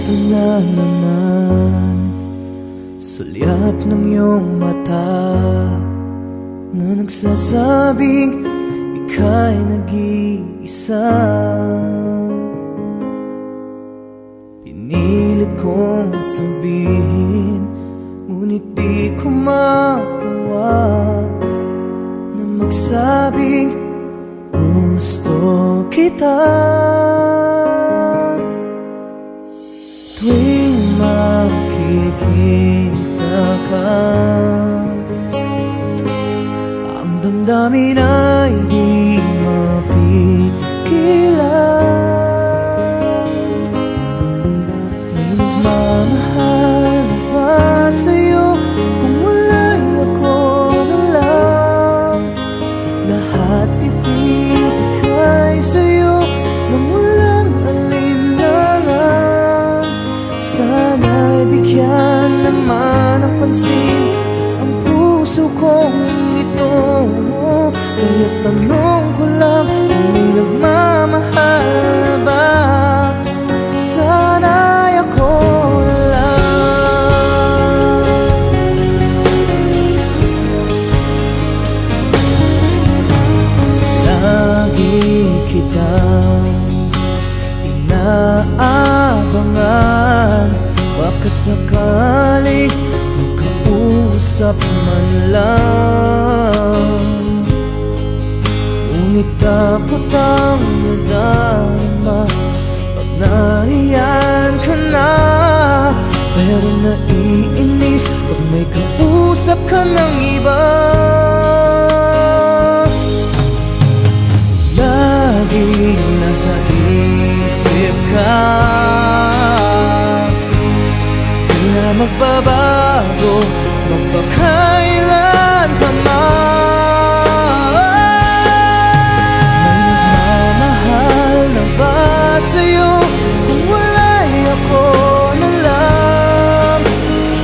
Ito na naman, sulyap ng iyong mata na nagsasabing ika'y nag-iisa. Pinilit kong sabihin, ngunit di ko magawa na magsabing gusto kita. Tuwing makikita ka, ang damdamin ay di mapigilan. May nagmamahal na ba sa'yo kung wala'y ako na lang? Lahat ibibigay sa'yo nang walang alinlangan. Sana'y bigyan naman ng pansin ang puso kong ito. Kaya tanong ko lang kung may nagmamahal na ba? Sana'y ako na lang. Lagi kitang inaabangan, baka sakaling makausap man lang. Ngunit takot ang nadama pag nariyan ka na. Pero naiinis pag may kausap ka ng iba. Lagi nasa isip ka, di na magbabago magpakailan pa man. May nagmamahal na ba sa'yo kung wala'y ako na lang?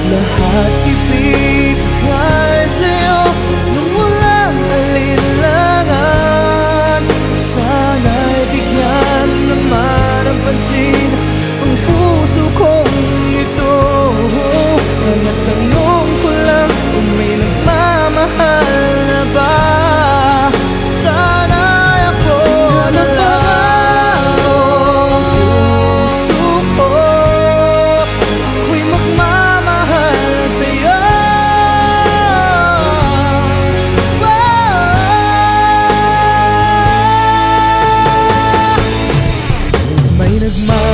Lahat ibibigay sa'yo nung walang alinlangan. Sana'y bigyan naman ang pansin ang puso kong ito. Kaya tanong ko lang kung may nagmamahal na ba? Sana'y ako na lang. Puso ko, ako'y magmamahal sa'yo. May nagmamahal